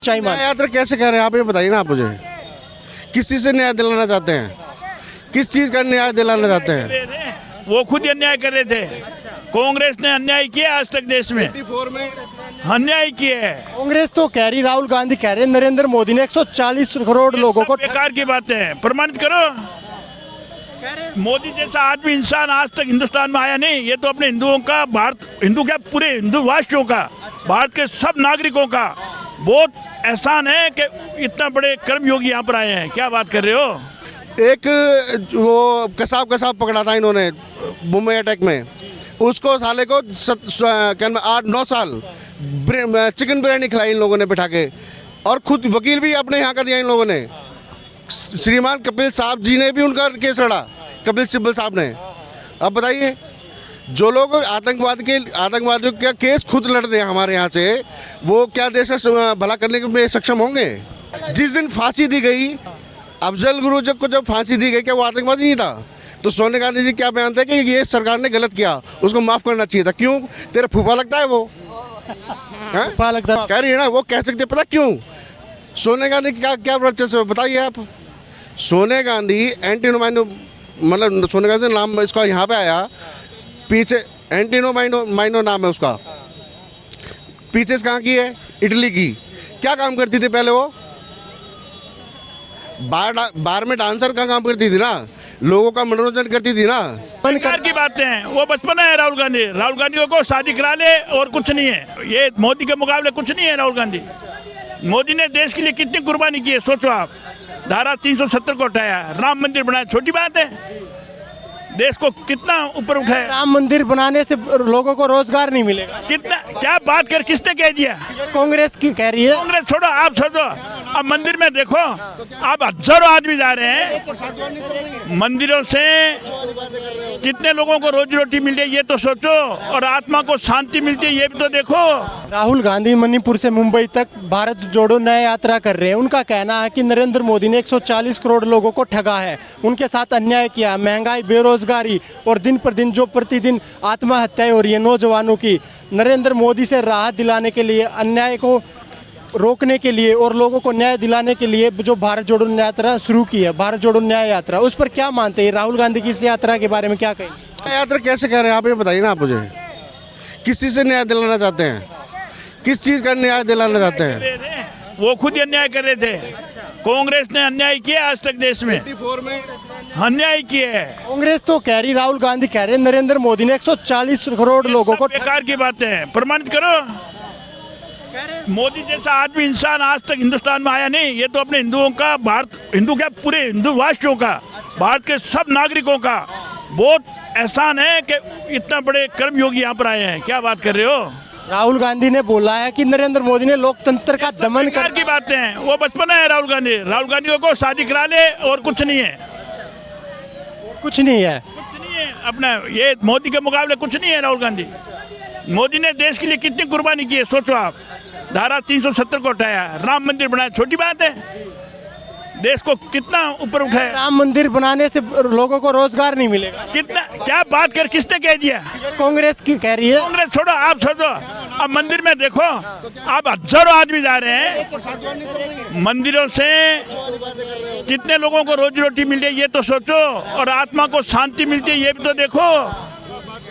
न्याय यात्रा कैसे कह रहे हैं आप, ये बताइए ना आप मुझे। किस चीज़ से न्याय दिलाना चाहते हैं? किस चीज़ का न्याय दिलाना चाहते हैं? वो खुद अन्याय कर रहे थे। कांग्रेस ने अन्याय किया आज तक देश में, 84 में अन्याय किया है। कांग्रेस तो कह रही, राहुल गांधी कह रहे हैं नरेंद्र मोदी ने 140 करोड़ लोगों को। बेकार की बातें हैं, प्रमाणित करो। मोदी जैसा आदमी इंसान आज तक हिंदुस्तान में आया नहीं। ये तो अपने हिंदुओं का, भारत हिंदू क्या पूरे हिंदू वासियों का, भारत के सब नागरिकों का बहुत एहसान है कि इतना बड़े कर्मयोगी यहाँ पर आए हैं। क्या बात कर रहे हो? एक वो कसाब पकड़ा था इन्होंने मुंबई अटैक में, उसको साले को 8-9 साल चिकन बिरयानी खिलाई इन लोगों ने बिठा के, और खुद वकील भी अपने यहाँ का दिया इन लोगों ने। श्रीमान कपिल साहब जी ने भी उनका केस लड़ा, कपिल सिब्बल साहब ने। अब बताइए, जो लोग आतंकवादियों का केस खुद लड़ रहे हैं हमारे यहाँ से, वो क्या देश का भला करने में सक्षम होंगे? जिस दिन फांसी दी गई अफजल गुरुजब को, जब फांसी दी गई, क्या वो आतंकवादी नहीं था? तो सोनिया गांधी जी क्या बयान था कि ये सरकार ने गलत किया, उसको माफ़ करना चाहिए था। क्यों? तेरा फूफा लगता है वो, फूफा लगता है। कह रही है ना, वो कह सकते, पता क्यों? सोनिया गांधी क्या वर्चस्व बताइए आप। सोनिया गांधी एंटीनो माइनो, मतलब सोनिया गांधी नाम इसका यहाँ पे आया, पीछे एंटीनो माइनो नाम है उसका, पीछे से कहाँ की है? इटली की। क्या काम करती थी पहले वो? बार में डांसर का काम करती थी ना, लोगों का मनोरंजन करती थी ना। बेकार की बातें हैं, वो बचपना है राहुल गांधी को शादी करा ले और कुछ नहीं है। ये मोदी के मुकाबले कुछ नहीं है। राहुल गांधी, मोदी ने देश के लिए कितनी कुर्बानी की है, सोचो आप। धारा 370 को हटाया, राम मंदिर बनाया, छोटी बात है? देश को कितना ऊपर उठाया। राम मंदिर बनाने से लोगों को रोजगार नहीं मिलेगा। कितना, क्या बात कर, किसने कह दिया? कांग्रेस की कह रही है। कांग्रेस छोड़ो, आप छोड़ो। अब मंदिर में देखो, अब हजारों आदमी जा रहे हैं मंदिरों से, कितने लोगों को रोजी रोटी मिल रही है ये तो सोचो, और आत्मा को शांति मिलती है ये भी तो देखो। राहुल गांधी मणिपुर से मुंबई तक भारत जोड़ो न्याय यात्रा कर रहे हैं। उनका कहना है कि नरेंद्र मोदी ने 140 करोड़ लोगों को ठगा है, उनके साथ अन्याय किया। महंगाई, बेरोजगारी और दिन पर दिन जो प्रतिदिन आत्महत्याएं हो रही है नौजवानों की, नरेंद्र मोदी से राहत दिलाने के लिए, अन्याय को रोकने के लिए और लोगों को न्याय दिलाने के लिए जो भारत जोड़ो न्याय यात्रा शुरू की है, भारत जोड़ो न्याय यात्रा, उस पर क्या मानते हैं? राहुल गांधी की इस यात्रा के बारे में क्या कहेंगे? यात्रा कैसे कह रहे हैं आप, ये बताइए ना आप मुझे। किस चीज़ से न्याय दिलाना चाहते हैं? किस चीज़ का न्याय दिलाना चाहते हैं? वो खुद अन्याय कर रहे थे। कांग्रेस ने अन्याय किया आज तक देश में, 84 में अन्याय किया है। कांग्रेस तो कह रही, राहुल गांधी कह रहे हैं नरेंद्र मोदी ने 140 करोड़ लोगों को। बेकार की बातें हैं, प्रमाणित करो। मोदी जैसा आदमी इंसान आज तक हिंदुस्तान में आया नहीं। ये तो अपने हिंदुओं का, भारत हिंदू क्या पूरे हिंदू वासियों का, भारत के सब नागरिकों का बहुत एहसान है कि इतना बड़े कर्मयोगी यहाँ पर आए हैं। क्या बात कर रहे हो? राहुल गांधी ने बोला है कि नरेंद्र मोदी ने लोकतंत्र का दमन कर। की बातें हैं, वो बचपना है राहुल गांधी को शादी करा ले और कुछ नहीं है। कुछ नहीं है, कुछ नहीं है। अपना ये मोदी के मुकाबले कुछ नहीं है। राहुल गांधी, मोदी ने देश के लिए कितनी कुर्बानी की है, सोचो आप। धारा 370 को हटाया, राम मंदिर बनाया, छोटी बात है? देश को कितना ऊपर उठाया। राम मंदिर बनाने से लोगों को रोजगार नहीं मिलेगा। कितना, क्या बात कर, किसने कह दिया? कांग्रेस की कह रही है। कांग्रेस छोड़ो, आप छोड़ो। अब मंदिर में देखो, अब हजारों आदमी जा रहे हैं मंदिरों से, कितने लोगों को रोजी रोटी मिल रही है ये तो सोचो, और आत्मा को शांति मिलती है ये भी तो देखो।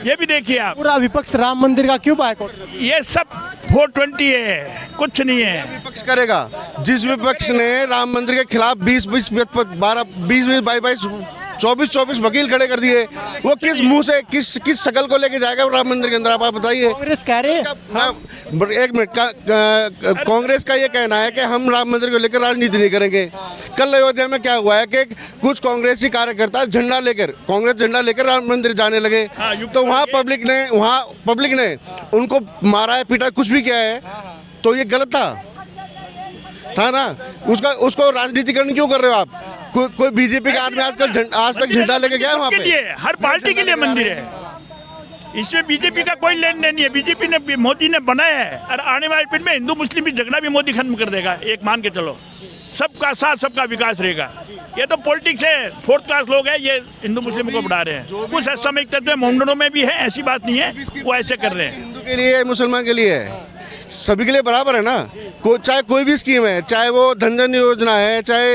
ये भी देखिए आप। पूरा विपक्ष राम मंदिर का क्यों बायकॉट? ये सब 420 है, कुछ नहीं है। विपक्ष करेगा। जिस विपक्ष ने राम मंदिर के खिलाफ 24 वकील खड़े कर दिए, वो किस मुंह से, किस शकल को लेके जाएगा राम मंदिर के अंदर? आप बताइए। कांग्रेस कह रहे हैं। एक मिनट, कांग्रेस का ये कहना है कि हम राम मंदिर को लेकर राजनीति नहीं करेंगे। कल अयोध्या में क्या हुआ है कि कुछ कांग्रेसी कार्यकर्ता कांग्रेस झंडा लेकर राम मंदिर जाने लगे, तो वहाँ पब्लिक ने उनको मारा है, पीटा, कुछ भी किया है, तो ये गलत था ना? उसको राजनीतिकरण क्यों कर रहे हो आप? कोई बीजेपी का आदमी आज तक झंडा लेके गया वहाँ पे? हर पार्टी के लिए मंदिर है, इसमें बीजेपी का कोई लेन देन नहीं है। बीजेपी ने, मोदी ने बनाया है, और आने वाले पीढ़ी में हिंदू मुस्लिम भी झगड़ा भी मोदी खत्म कर देगा। एक मान के चलो, सबका साथ, सबका विकास रहेगा। ये तो पॉलिटिक्स है, 4th क्लास लोग हैं, ये हिंदू मुस्लिम को बढ़ा रहे हैं। कुछ असामयिक तत्व मोहम्मदों में भी है, ऐसी बात नहीं है, वो ऐसे कर रहे हैं। हिंदू के लिए, मुसलमान के लिए है। सभी के लिए बराबर है ना। चाहे कोई भी स्कीम है, चाहे वो धन जन योजना है, चाहे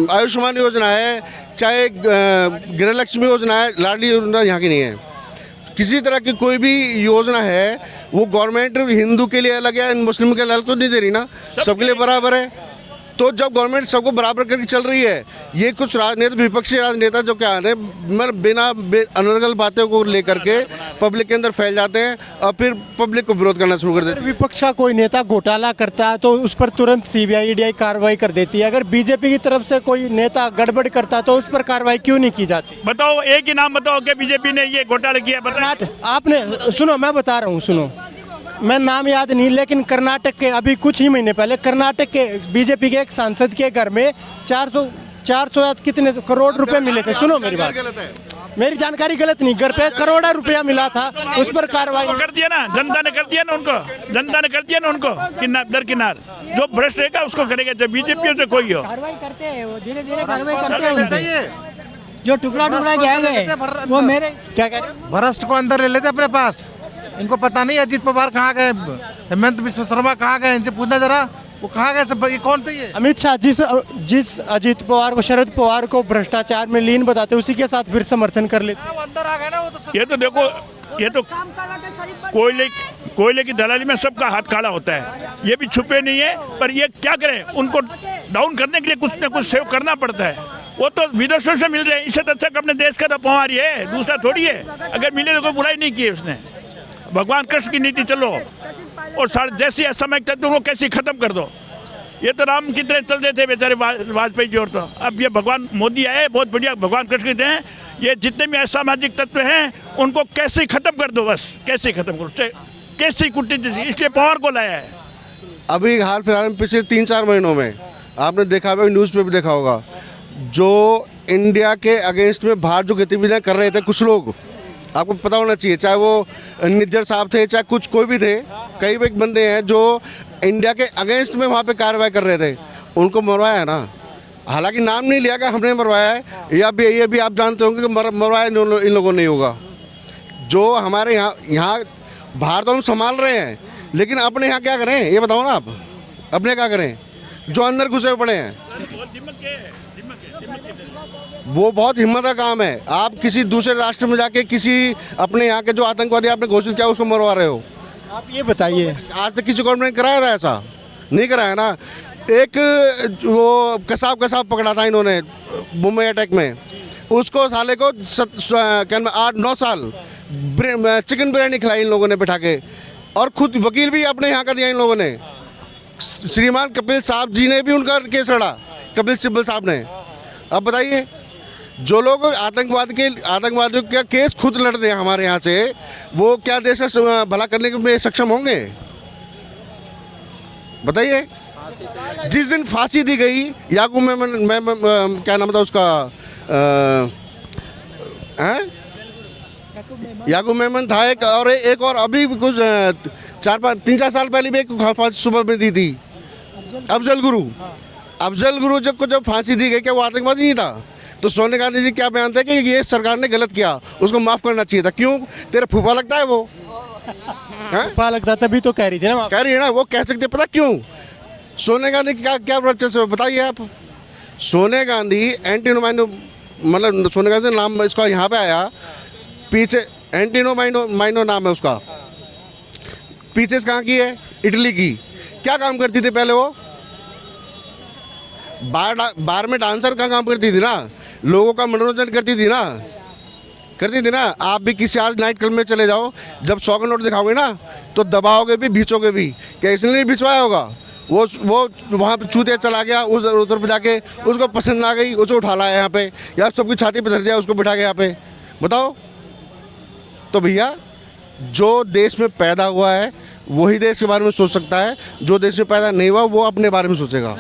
आयुष्मान योजना है, चाहे गृह लक्ष्मी योजना है, लाडली योजना यहाँ की नहीं है। किसी तरह की कोई भी योजना है वो गवर्नमेंट हिंदू के लिए अलग है, मुस्लिम के लिए अलग तो नहीं दे रही ना, सबके लिए बराबर है। तो जब गवर्नमेंट सबको बराबर करके चल रही है, ये कुछ राजनेता, विपक्षी राजनेता जो क्या है, मतलब बिना अनर्गल बातों को लेकर के पब्लिक के अंदर फैल जाते हैं और फिर पब्लिक को विरोध करना शुरू कर देते हैं। विपक्ष का कोई नेता घोटाला करता है तो उस पर तुरंत सीबीआई ईडी कार्रवाई कर देती है। अगर बीजेपी की तरफ से कोई नेता गड़बड़ करता है तो उस पर कार्रवाई क्यों नहीं की जाती? बताओ, एक ही नाम बताओ कि बीजेपी ने ये घोटाला किया, बताओ। आपने सुनो, मैं बता रहा हूँ, सुनो, मैं नाम याद नहीं, लेकिन कर्नाटक के अभी कुछ ही महीने पहले कर्नाटक के बीजेपी के एक सांसद के घर में 400 या कितने करोड़ रुपए मिले थे। सुनो मेरी बात, मेरी जानकारी गलत नहीं, घर पे करोड़ों रुपया मिला था, उस पर कार्रवाई कर दिया ना, जनता ने कर दिया ना उनको, जनता ने कर दिया ना उनको किनार दरकिनार। जो भ्रष्ट रहेगा उसको करेगा, चाहे बीजेपी हो चाहे कोई हो। कार्रवाई करते हैं वो, धीरे धीरे कार्रवाई करते हैं। जो टुकड़ा गया है वो मेरे क्या कह रहे हैं? भ्रष्ट को अंदर ले लेते अपने पास। इनको पता नहीं अजीत पवार कहाँ गए, हेमंत बिश्व शर्मा कहाँ गए, इनसे पूछना जरा वो कहाँ गए सब, ये कौन थे ये? अमित शाह जिस अजीत पवार को, शरद पवार को भ्रष्टाचार में लीन बताते उसी के साथ फिर समर्थन कर लेते। वो अंदर आ गए ना, वो तो ये तो देखो, ये तो कोयले की दलाली में सबका हाथ काला होता है, ये भी छुपे नहीं है। पर ये क्या करें, उनको डाउन करने के लिए कुछ न कुछ सेव करना पड़ता है। वो तो विदेशों से मिल रहे हैं, इससे अच्छा अपने देश का तो पवार है, दूसरा थोड़ी है। अगर मिले तो कोई बुराई नहीं की है उसने। भगवान कृष्ण की नीति चलो और सारे जैसी असामयिक तत्वों को कैसे खत्म कर दो। ये तो राम की तरह चल रहे थे बेचारे वाजपेयी जी, और तो अब ये भगवान मोदी आए, बहुत बढ़िया, भगवान कृष्ण कहते हैं ये जितने भी असामाजिक तत्व हैं उनको कैसे खत्म कर दो, बस कैसे खत्म करो, कैसे कुटित, इसलिए पवार को लाया है। अभी हाल फिलहाल में पिछले 3-4 महीनों में आपने देखा होगा, न्यूज़ पे भी देखा होगा, जो इंडिया के अगेंस्ट में बाहर जो गतिविधियाँ कर रहे थे कुछ लोग, आपको पता होना चाहिए, चाहे वो निज्जर साहब थे, चाहे कुछ कोई भी थे, कई एक बंदे हैं जो इंडिया के अगेंस्ट में वहाँ पे कार्रवाई कर रहे थे, उनको मरवाया है ना। हालांकि नाम नहीं लिया कि हमने मरवाया है, ये भी आप जानते होंगे कि मरवाया इन लोगों ने होगा। जो हमारे यहाँ बाहर तो हम संभाल रहे हैं, लेकिन अपने यहाँ क्या करें ये बताओ ना आप, अपने क्या करें जो अंदर घुसे पड़े हैं। वो बहुत हिम्मत का काम है। आप किसी दूसरे राष्ट्र में जाके किसी अपने यहाँ के जो आतंकवादी आपने घोषित किया उसको मरवा रहे हो। आप ये बताइए, आज तक किसी गवर्नमेंट ने कराया था ऐसा? नहीं कराया ना। एक वो कसाब पकड़ा था इन्होंने मुंबई अटैक में, उसको साले को 8-9 साल चिकन बिरयानी खिलाई इन लोगों ने बैठा के, और खुद वकील भी अपने यहाँ का दिया इन लोगों ने। श्रीमान कपिल साहब जी ने भी उनका केस लड़ा, कपिल सिब्बल साहब ने। अब बताइए, जो लोग आतंकवादियों का केस खुद लड़ रहे हैं हमारे यहाँ से, वो क्या देश का भला करने में सक्षम होंगे? बताइए। जिस दिन फांसी दी गई याकूब मेमन, क्या नाम था उसका, याकूब मेमन था एक, और अभी कुछ 3-4 साल पहले भी एक फांसी सुबह में दी थी, अफजल गुरु जब फांसी दी गई, क्या वो आतंकवादी नहीं था? तो सोनिया गांधी जी क्या बयान था कि ये सरकार ने गलत किया, उसको माफ़ करना चाहिए था। क्यों? तेरा फूफा लगता है वो, फूफा लगता तभी तो कह रही थी ना, कह रही है ना, वो कह सकते, पता क्यों? सोनिया गांधी क्या वर्चस्व बताइए आप। सोनिया गांधी एंटीनो माइनो, मतलब सोनिया गांधी नाम इसका यहाँ पे आया, पीछे एंटीनो माइनो नाम है उसका, पीछे से कहाँ की है? इटली की। क्या काम करती थी पहले वो? बार में डांसर का काम करती थी ना, लोगों का मनोरंजन करती थी ना। आप भी किसी आज नाइट क्लब में चले जाओ, जब 100 का नोट दिखाओगे ना तो दबाओगे भी, भींचोगे भी। क्या इसने नहीं भिजवाया होगा? वो वहाँ पे चूते चला गया, उधर पे जाके उसको पसंद आ गई, उसको उठा लाया यहाँ पे, या सबकी छाती पे धर दिया, उसको बिठा के यहाँ पे। बताओ। तो भैया, जो देश में पैदा हुआ है वही देश के बारे में सोच सकता है, जो देश में पैदा नहीं हुआ वो अपने बारे में सोचेगा।